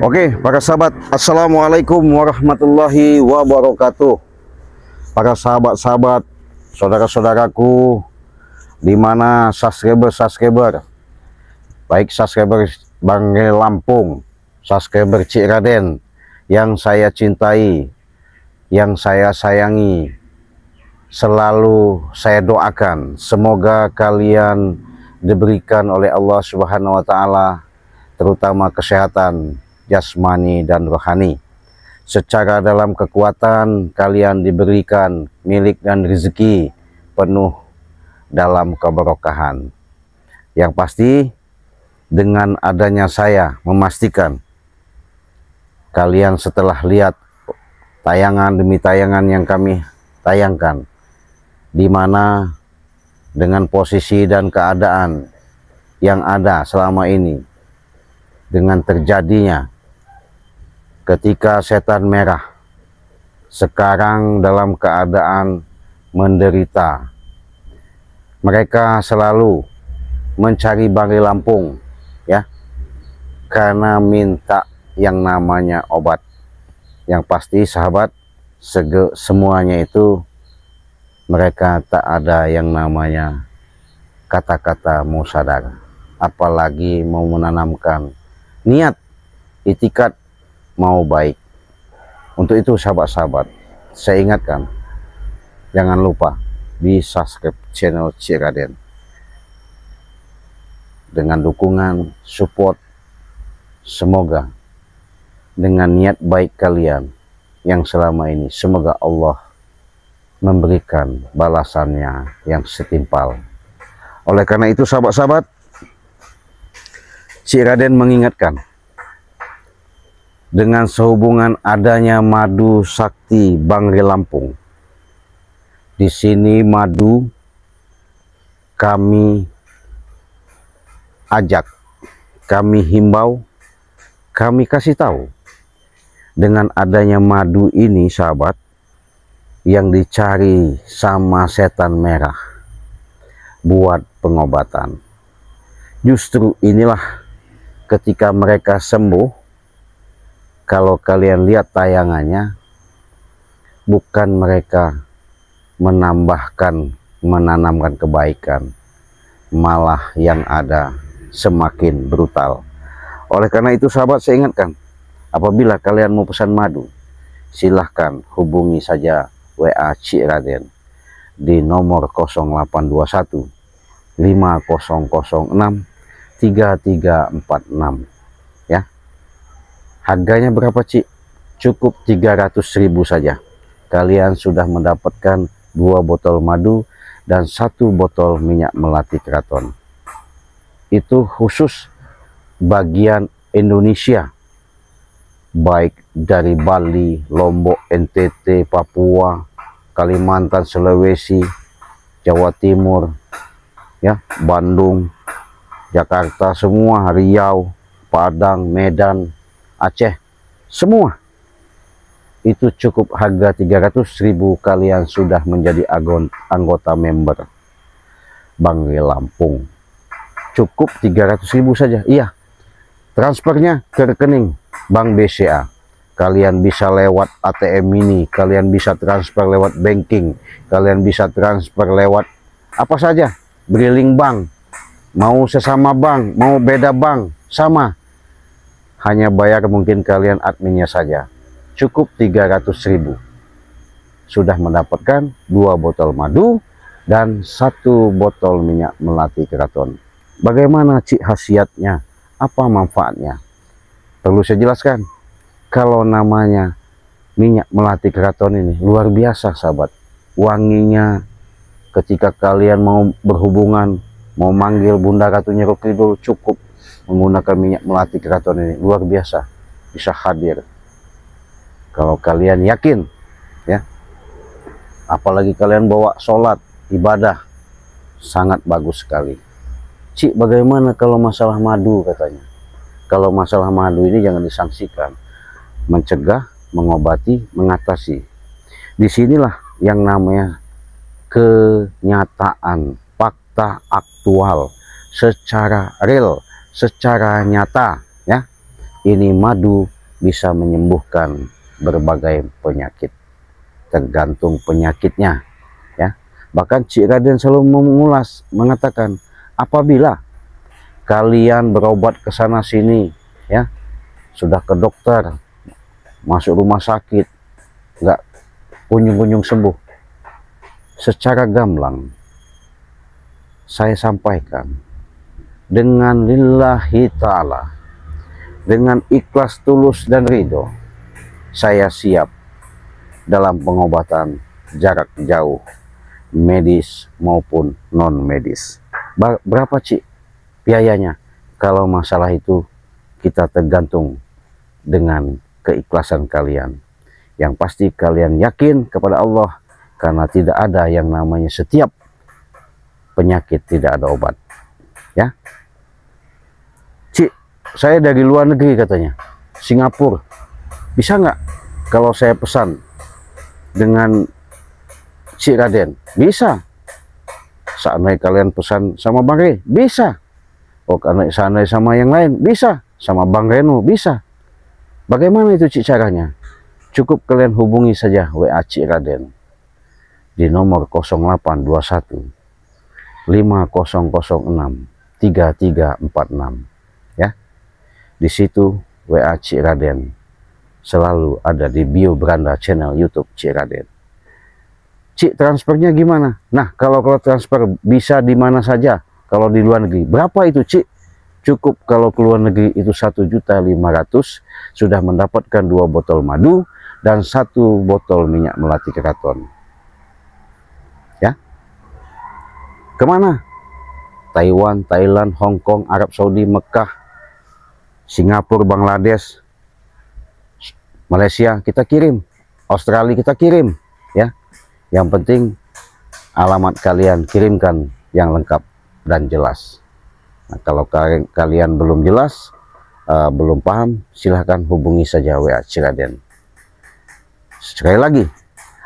Oke, para sahabat, assalamualaikum warahmatullahi wabarakatuh. Para sahabat-sahabat, saudara-saudaraku, di mana subscriber, baik subscriber Bangge Lampung, subscriber Cik Raden, yang saya cintai, yang saya sayangi, selalu saya doakan semoga kalian diberikan oleh Allah Subhanahu wa Ta'ala, terutama kesehatan jasmani dan rohani. Secara dalam kekuatan kalian diberikan milik dan rezeki penuh dalam keberkahan. Yang pasti dengan adanya saya memastikan kalian setelah lihat tayangan demi tayangan yang kami tayangkan, di mana dengan posisi dan keadaan yang ada selama ini, dengan terjadinya ketika setan merah sekarang dalam keadaan menderita, mereka selalu mencari Bangge Lampung, ya, karena minta yang namanya obat. Yang pasti sahabat, semuanya itu mereka tak ada yang namanya kata-kata mau sadar, apalagi mau menanamkan niat itikat mau baik. Untuk itu sahabat-sahabat, saya ingatkan, jangan lupa di subscribe channel Cik Raden. Dengan dukungan, support, semoga dengan niat baik kalian yang selama ini, semoga Allah memberikan balasannya yang setimpal. Oleh karena itu sahabat-sahabat, Cik Raden mengingatkan, dengan sehubungan adanya madu sakti Bangge Lampung, di sini madu kami ajak, kami himbau, kami kasih tahu, dengan adanya madu ini sahabat, yang dicari sama setan merah buat pengobatan, justru inilah ketika mereka sembuh. Kalau kalian lihat tayangannya, bukan mereka menanamkan kebaikan, malah yang ada semakin brutal. Oleh karena itu sahabat, saya ingatkan, apabila kalian mau pesan madu, silahkan hubungi saja WA Cik Raden di nomor 0821 5006 3346, ya. Harganya berapa Cik? Cukup 300.000 saja. Kalian sudah mendapatkan 2 botol madu dan 1 botol minyak melati keraton. Itu khusus bagian Indonesia, baik dari Bali, Lombok, NTT, Papua, Kalimantan, Sulawesi, Jawa Timur, ya, Bandung, Jakarta, semua, Riau, Padang, Medan, Aceh, semua. Itu cukup harga 300.000, kalian sudah menjadi anggota member Bangge Lampung. Cukup 300.000 saja. Iya, transfernya ke rekening Bank BCA. Kalian bisa lewat ATM mini, kalian bisa transfer lewat banking, kalian bisa transfer lewat apa saja, briling bank, mau sesama bank, mau beda bank, sama. Hanya bayar mungkin kalian adminnya saja. Cukup 300.000. Sudah mendapatkan 2 botol madu dan 1 botol minyak melati keraton. Bagaimana Cik khasiatnya? Apa manfaatnya? Perlu saya jelaskan. Kalau namanya minyak melati keraton ini luar biasa sahabat. Wanginya ketika kalian mau berhubungan, mau manggil Bunda Ratu Nyi Roh Kidul, cukup menggunakan minyak melati keraton ini, luar biasa, bisa hadir. Kalau kalian yakin, ya, apalagi kalian bawa sholat, ibadah, sangat bagus sekali. Cik, bagaimana kalau masalah madu katanya? Kalau masalah madu ini jangan disangsikan, mencegah, mengobati, mengatasi. Disinilah yang namanya kenyataan, aktual, secara real, secara nyata, ya. ini madu bisa menyembuhkan berbagai penyakit, tergantung penyakitnya ya. Bahkan Cik Raden selalu mengulas, mengatakan apabila kalian berobat ke sana sini ya, sudah ke dokter, masuk rumah sakit, nggak kunjung-kunjung sembuh, secara gamblang saya sampaikan, dengan lillahi ta'ala, dengan ikhlas tulus dan ridho, saya siap dalam pengobatan jarak jauh, medis maupun non medis. Berapa Cik biayanya? Kalau masalah itu kita tergantung dengan keikhlasan kalian. Yang pasti kalian yakin kepada Allah, karena tidak ada yang namanya setiap penyakit tidak ada obat ya. Cik, saya dari luar negeri katanya, Singapura, bisa nggak kalau saya pesan dengan Cik Raden? Bisa. Seandainya kalian pesan sama Bang Rey, bisa. Oh, karena seandainya sama yang lain, bisa. Sama Bang Reno, bisa. Bagaimana itu Cik caranya? Cukup kalian hubungi saja WA Cik Raden di nomor 0821 5006 3346 ya. Di situ WA Cik Raden selalu ada di bio beranda channel YouTube Cik Raden. Cik, transfernya gimana? Nah, kalau transfer bisa di mana saja. Kalau di luar negeri berapa itu Cik? Cukup kalau ke luar negeri itu 1.500.000 sudah mendapatkan 2 botol madu dan 1 botol minyak melati keraton ya. Kemana? Taiwan, Thailand, Hong Kong, Arab Saudi, Mekah, Singapura, Bangladesh, Malaysia kita kirim, Australia kita kirim ya. Yang penting alamat kalian kirimkan yang lengkap dan jelas. Nah, kalau kalian belum jelas, belum paham, silahkan hubungi saja WA Cik Raden. Sekali lagi,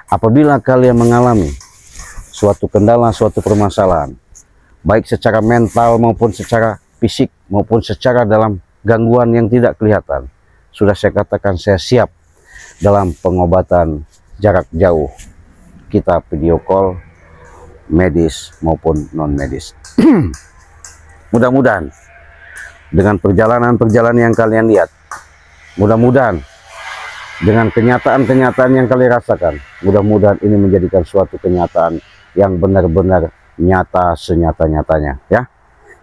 apabila kalian mengalami suatu kendala, suatu permasalahan, baik secara mental maupun secara fisik maupun secara dalam gangguan yang tidak kelihatan, sudah saya katakan saya siap dalam pengobatan jarak jauh. Kita video call medis maupun non medis. Mudah-mudahan dengan perjalanan-perjalanan yang kalian lihat, mudah-mudahan dengan kenyataan-kenyataan yang kalian rasakan, mudah-mudahan ini menjadikan suatu kenyataan yang benar-benar nyata senyata-nyatanya ya.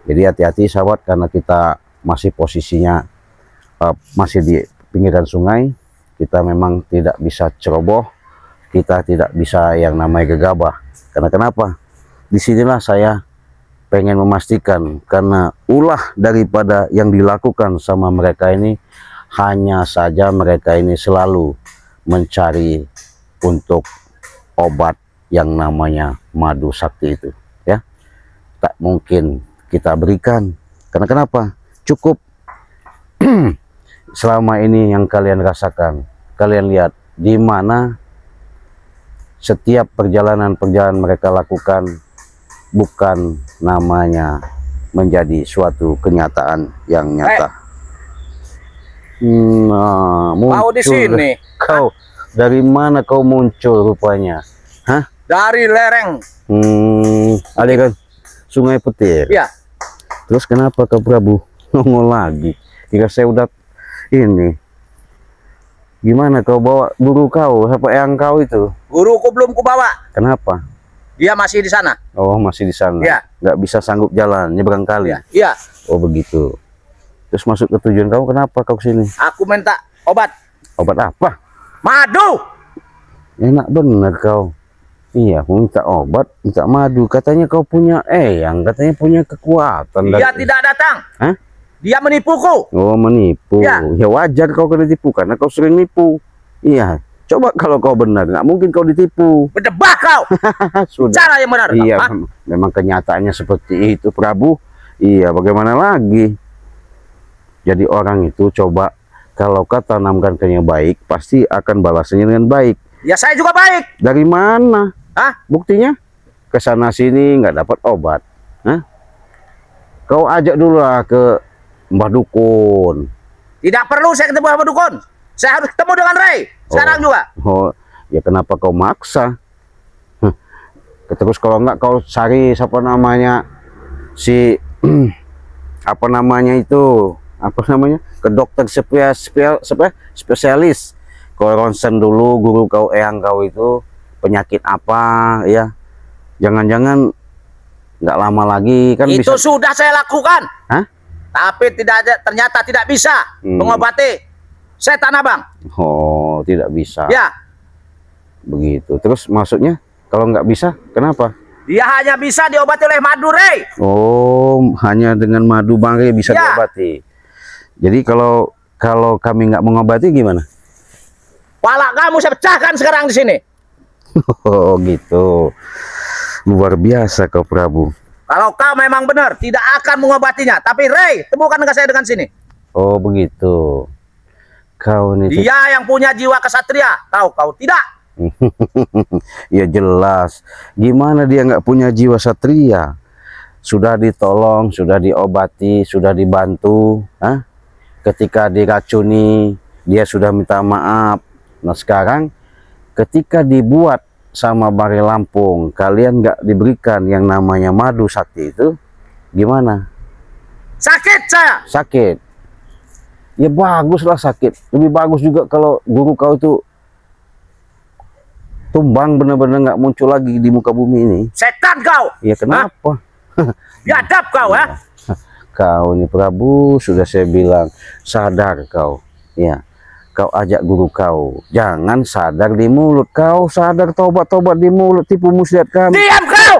Jadi hati-hati sahabat, karena kita masih posisinya masih di pinggiran sungai, kita memang tidak bisa ceroboh, kita tidak bisa yang namanya gegabah. Karena kenapa? Disinilah saya pengen memastikan, karena ulah daripada yang dilakukan sama mereka ini, hanya saja mereka ini selalu mencari untuk obat yang namanya madu sakti itu ya. Tak mungkin kita berikan, karena kenapa? Cukup selama ini yang kalian rasakan, kalian lihat di mana setiap perjalanan-perjalanan mereka lakukan bukan namanya menjadi suatu kenyataan yang nyata. Mau di sini. Kau dari mana kau muncul rupanya? Hah? Dari lereng. Aliran Sungai Petir. Ya. Terus kenapa kau Prabu nongol lagi? Jika saya udah ini, gimana kau bawa guru kau? Siapa yang kau itu? Guruku belum kubawa. Kenapa? Dia masih di sana. Oh, masih di sana. Ya. Nggak bisa sanggup jalan nyebrang kali. Iya. Oh begitu. Terus masuk ke tujuan kau, kenapa kau sini? Aku minta obat. Obat apa? Madu. Enak bener kau. Iya, minta obat, minta madu. Katanya kau punya yang katanya punya kekuatan. Dia tidak datang. Hah? Dia menipuku. Oh, menipu. Ya. Ya wajar kau kena tipu, karena kau sering nipu. Iya. Coba kalau kau benar, nggak mungkin kau ditipu. Berdebah kau. Sudah. Cara yang benar. Iya, memang kenyataannya seperti itu, Prabu. Iya, bagaimana lagi? Jadi orang itu coba, kalau kau tanamkan ke yang baik, pasti akan balasnya dengan baik. Ya saya juga baik. Dari mana? Hah? Buktinya? Kesana sini nggak dapat obat. Hah? Kau ajak dulu lah ke Mbah Dukun. Tidak perlu saya ketemu sama dukun. Saya harus ketemu dengan Ray. Sekarang juga. Oh, ya kenapa kau maksa? Terus kalau enggak kau cari siapa namanya si apa namanya itu ke dokter spesialis. Kau ronsen dulu guru kau eyang kau itu penyakit apa ya? Jangan-jangan nggak lama lagi kan itu bisa. Sudah saya lakukan. Hah? Tapi ternyata tidak bisa mengobati setan abang. Oh, tidak bisa. Ya. Begitu. Terus maksudnya kalau nggak bisa, kenapa? Dia hanya bisa diobati oleh madu, Ray. Oh, hanya dengan madu bangke bisa Ya. diobati. Jadi kalau kami nggak mengobati gimana? Pala kamu saya pecahkan sekarang di sini. Oh, gitu. Luar biasa kau Prabu. Kalau kau memang benar tidak akan mengobatinya, tapi Ray, temukan dengan saya dengan sini. Oh, begitu. Kau ini Dia yang punya jiwa kesatria, kau tidak. ya jelas. Gimana dia nggak punya jiwa satria? Sudah ditolong, sudah diobati, sudah dibantu. Hah? Ketika diracuni, dia sudah minta maaf. Nah sekarang, ketika dibuat sama Bari Lampung, kalian nggak diberikan yang namanya madu sakti itu, gimana? Sakit saya. Sakit. Ya baguslah sakit. Lebih bagus juga kalau guru kau itu tumbang benar-benar nggak muncul lagi di muka bumi ini. Setan kau. Ya kenapa? Biadab kau, ya. Kau ini Prabu, sudah saya bilang sadar kau. Ya, kau ajak guru kau. Jangan sadar di mulut. Kau sadar tobat-tobat di mulut, tipu muslihat kami. Diam kau.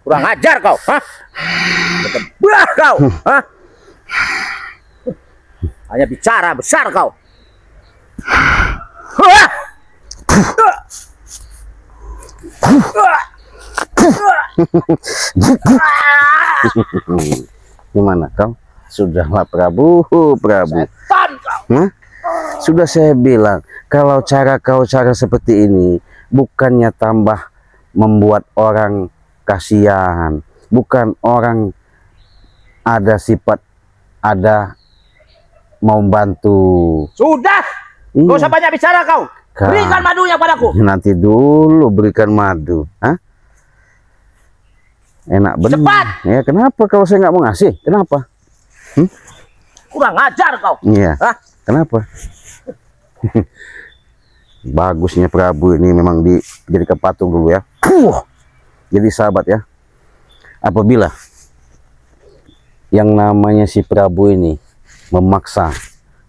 Kurang ajar kau. Hah? Belah kau. Hah? Hanya bicara besar kau. Hah? Gimana kau? Sudahlah Prabu. Setan kau. Hah? Sudah saya bilang, kalau cara kau seperti ini, bukannya tambah membuat orang kasihan, bukan orang ada sifat, ada mau bantu. Sudah. Iya. Gak usah banyak bicara kau. Berikan madunya padaku. Nanti dulu berikan madu. Hah? Enak benar. Cepat. Ya kenapa kalau saya nggak mau ngasih? Kenapa? Kurang ajar kau. Iya. Hah? Kenapa? Bagusnya Prabu ini memang jadi kepatung dulu ya. Jadi sahabat ya. Apabila yang namanya si Prabu ini memaksa,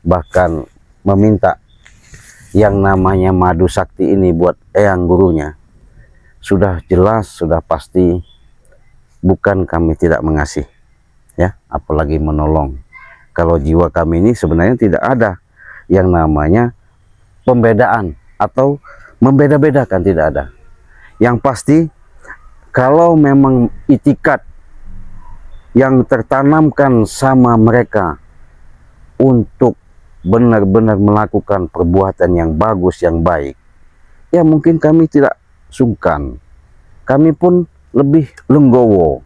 bahkan meminta yang namanya madu sakti ini buat eyang gurunya, sudah jelas, sudah pasti bukan kami tidak mengasih ya, apalagi menolong. Kalau jiwa kami ini sebenarnya tidak ada yang namanya pembedaan atau membeda-bedakan, tidak ada. Yang pasti kalau memang itikat yang tertanamkan sama mereka untuk benar-benar melakukan perbuatan yang bagus, yang baik, ya mungkin kami tidak sungkan, kami pun lebih lenggowo.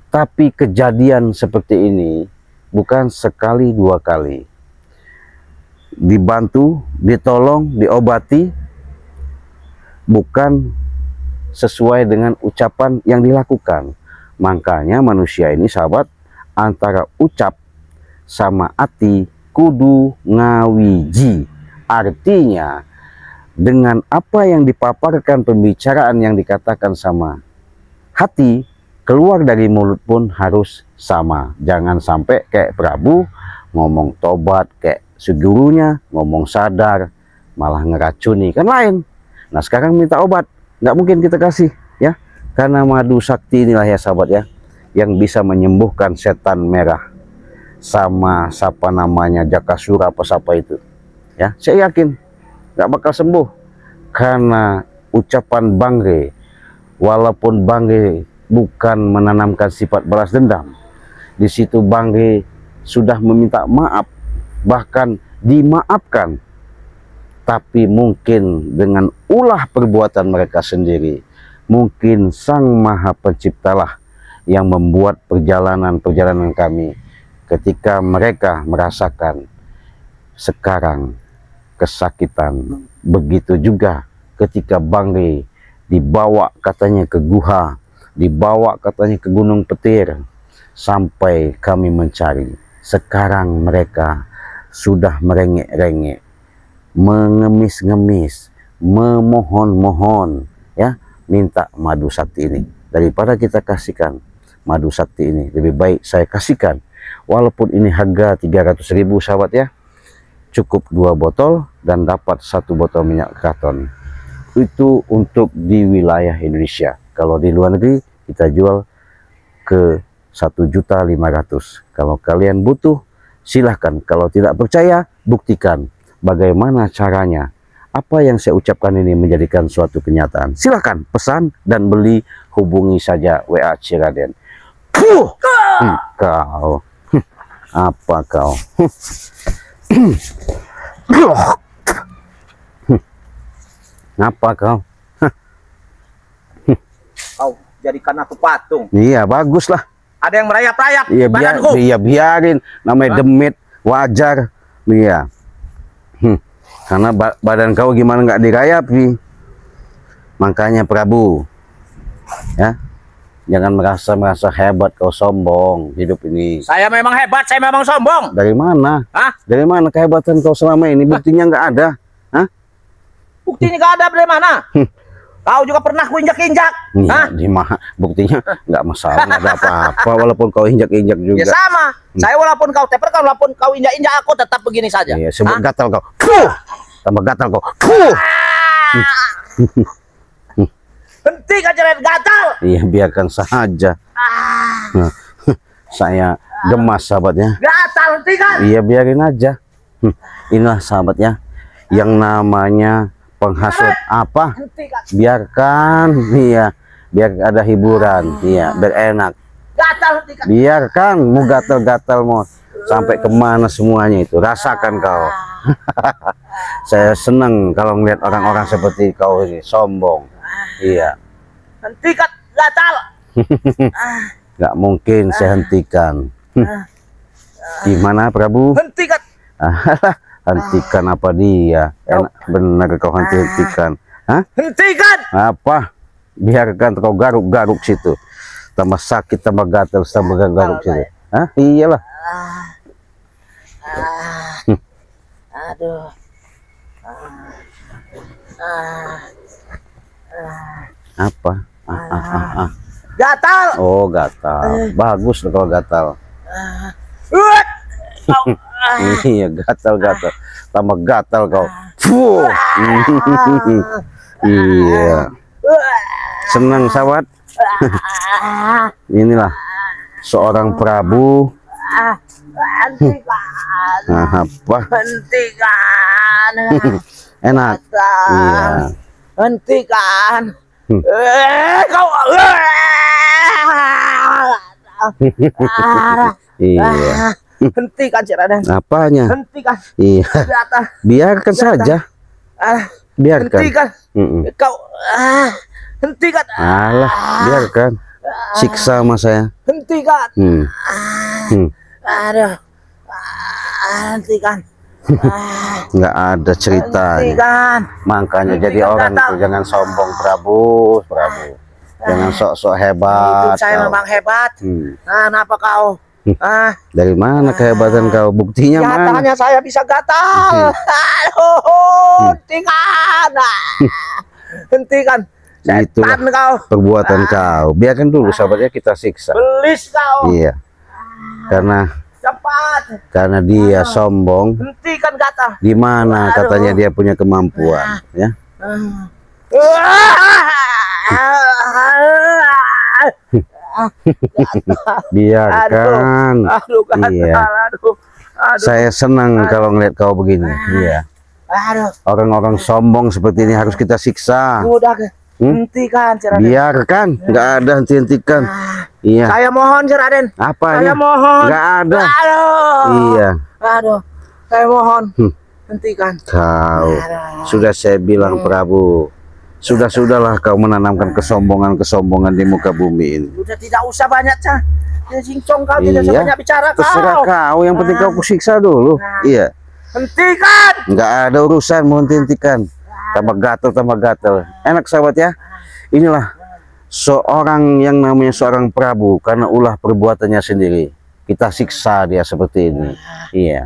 Tapi kejadian seperti ini bukan sekali dua kali. Dibantu, ditolong, diobati, bukan sesuai dengan ucapan yang dilakukan. Makanya manusia ini sahabat, antara ucap sama hati kudu ngawiji. Artinya dengan apa yang dipaparkan, pembicaraan yang dikatakan sama hati, keluar dari mulut pun harus sama. Jangan sampai kayak Prabu ngomong tobat, kayak segurunya ngomong sadar malah ngeracuni, kan lain. Nah sekarang minta obat, nggak mungkin kita kasih ya, karena madu sakti inilah ya sahabat ya, yang bisa menyembuhkan setan merah sama siapa namanya Jakasura apa siapa itu ya. Saya yakin nggak bakal sembuh karena ucapan Bangre. Walaupun Bangre bukan menanamkan sifat balas dendam, di situ Bangre sudah meminta maaf, bahkan dimaafkan, tapi mungkin dengan ulah perbuatan mereka sendiri, mungkin Sang Maha Penciptalah yang membuat perjalanan kami ketika mereka merasakan sekarang kesakitan, begitu juga ketika Bangli dibawa katanya ke guha, dibawa katanya ke Gunung Petir, sampai kami mencari. Sekarang mereka sudah merengek-rengek, mengemis-ngemis, memohon-mohon, ya, minta madu sakti ini. Daripada kita kasihkan madu sakti ini, lebih baik saya kasihkan, walaupun ini harga 300.000 sahabat ya, cukup 2 botol dan dapat 1 botol minyak kraton. Itu untuk di wilayah Indonesia. Kalau di luar negeri kita jual ke 1.500.000. Kalau kalian butuh silahkan, kalau tidak percaya buktikan bagaimana caranya. Apa yang saya ucapkan ini menjadikan suatu kenyataan. Silahkan pesan dan beli, hubungi saja WA Ciraden. Kau apa kau? Apa kau? Kau jadikan aku patung. Iya, bagus lah. Ada yang merayap-rayap Iya, badanku. biarin. Namanya demit, wajar. Iya. Karena badan kau gimana nggak dirayapi. Makanya Prabu, ya, jangan merasa hebat kau, sombong hidup ini. Saya memang hebat, saya memang sombong. Dari mana? Hah? Dari mana kehebatan kau selama ini? Buktinya nggak ada. Hah? Buktinya nggak ada, dari mana? Kau juga pernah kuinjak-injak. Iya, buktinya nggak masalah, nggak ada apa-apa. Walaupun kau injak-injak juga. Ya sama. Saya walaupun kau teper, walaupun kau injak-injak, aku tetap begini saja. Iya, sebut gatal kau. Tambah gatal kau. Hentikan jalan gatal. Iya, biarkan saja. Saya gemas sahabatnya. Gatal, hentikan. Iya, biarin aja. Inilah sahabatnya yang namanya penghasut. Apa? Hentikan. Biarkan, iya, biar ada hiburan, iya, biar enak. Gatal, hentikan. Biarkan, mau gatal-gatal mau sampai kemana semuanya itu, rasakan kau. Saya senang kalau melihat orang-orang seperti kau ini sombong. Iya. Hentikan gatal. Nggak mungkin saya hentikan. Gimana Prabu? Hentikan. Hentikan apa dia? Enak benar kau hentikan. Hah? Hentikan. Apa? Biarkan kau garuk-garuk situ. Tambah sakit, tambah gatal, tambah garuk situ. Hah? Iyalah. Aduh. Apa? Gatal. Oh, gatal. Bagus kalau gatal. Iya, gatal-gatal. Tambah gatal kau. Fuh. Iya. Senang sahabat. Inilah seorang Prabu. Hentikan. Apa? Hentikan. Enak. Iya. Hentikan. Kau. Iya. Hentikan Ciraden. Apanya? Hentikan. Iya. Gatal. Biarkan saja. Biarkan. Hentikan. Kau. Hentikan. Alah, biarkan. Siksa sama saya. Hentikan. Aduh. Hentikan. Nggak ada ceritanya. Hentikan. Makanya jadi Hentikan, orang gatal. tuh jangan sombong Prabu. Jangan sok-sok hebat. Hidup saya kau. memang hebat. Kenapa kau? Dari mana kehebatan kau? Buktinya mana? Nyatanya saya bisa gatal. Aduh, hentikan. Hentikan. Itulah Setan kau. perbuatan kau. Biarkan dulu sahabatnya kita siksa. Belis kau. Iya. Karena dia sombong. Hentikan gatal. Gimana katanya dia punya kemampuan, ya? Biarkan. Aduh, gatal. Iya. Aduh. Saya senang kalau ngeliat kau begini. Iya. Aduh. Orang-orang sombong seperti ini harus kita siksa. Udah. Hentikan Ciraden. Biarkan, nggak ada henti-hentikan. Iya. Saya mohon Ciraden. Apa? Saya mohon. Nggak ada. Aduh. Iya. Aduh. Saya mohon. Hentikan. Kau sudah saya bilang Prabu. Sudahlah kau menanamkan kesombongan di muka bumi ini. Udah tidak usah banyak, Cah. Cincong kau tidak Iya. banyak bicara Terserah kau. kau, yang penting kau kusiksa dulu. Iya. Hentikan. Nggak ada urusan mau hentikan. Tambah gatel. Enak sahabat ya. Inilah seorang yang namanya seorang Prabu karena ulah perbuatannya sendiri. Kita siksa dia seperti ini. Iya.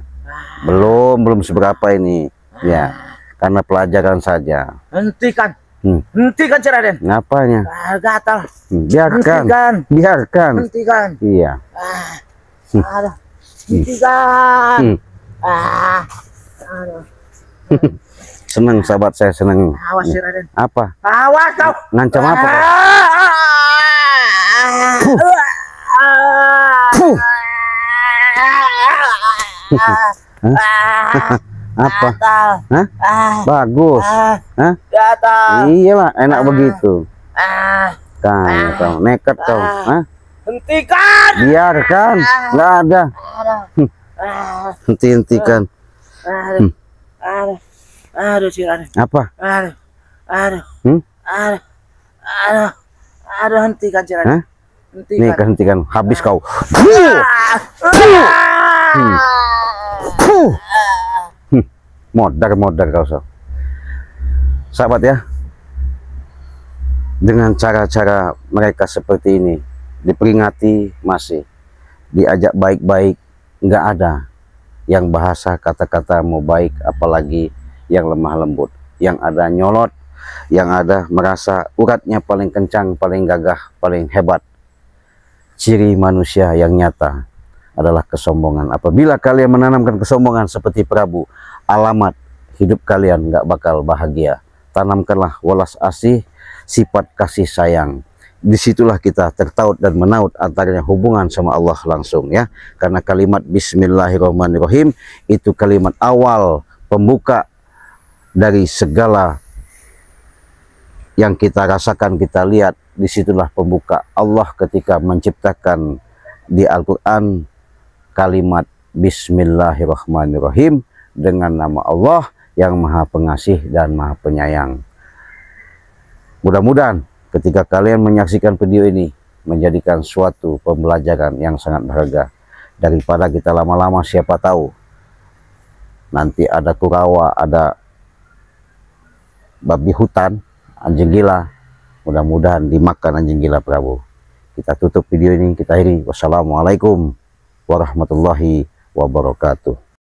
Belum seberapa ini. Ya. Karena pelajaran saja. Hentikan. Hentikan Raden. Ngapanya? Gatal. Biarkan. Hentikan. Iya. Aduh. Hentikan. Senang sahabat saya, senang. Awas Raden. Apa? Awas kau. Ngancam apa kau? Apa? Hah? Bagus. Hah? Gatal. Iyalah, enak begitu. Kamu kau nekat kau. Hah? Hentikan. Biarkan. Nggak ada. Hentikan. Aduh Raden. Apa? Aduh, hentikan Raden. Hah? Nih hentikan. Habis kau. Modar kau so. Sahabat ya, dengan cara-cara mereka seperti ini diperingati, masih diajak baik-baik, nggak ada yang bahasa kata-kata mau baik, apalagi yang lemah lembut, yang ada nyolot, yang ada merasa uratnya paling kencang, paling gagah, paling hebat. Ciri manusia yang nyata adalah kesombongan. Apabila kalian menanamkan kesombongan seperti Prabu, alamat hidup kalian nggak bakal bahagia. Tanamkanlah welas asih, sifat kasih sayang. Disitulah kita tertaut dan menaut antaranya hubungan sama Allah langsung ya. Karena kalimat Bismillahirrahmanirrahim itu kalimat awal pembuka dari segala yang kita rasakan, kita lihat. Disitulah pembuka Allah ketika menciptakan di Al-Quran kalimat Bismillahirrahmanirrahim dengan nama Allah yang Maha Pengasih dan Maha Penyayang. Mudah-mudahan ketika kalian menyaksikan video ini menjadikan suatu pembelajaran yang sangat berharga. Daripada kita lama-lama, siapa tahu nanti ada kurawa, ada babi hutan, anjing gila, mudah-mudahan dimakan anjing gila Prabu. Kita tutup video ini, kita akhiri. Wassalamualaikum warahmatullahi wabarakatuh.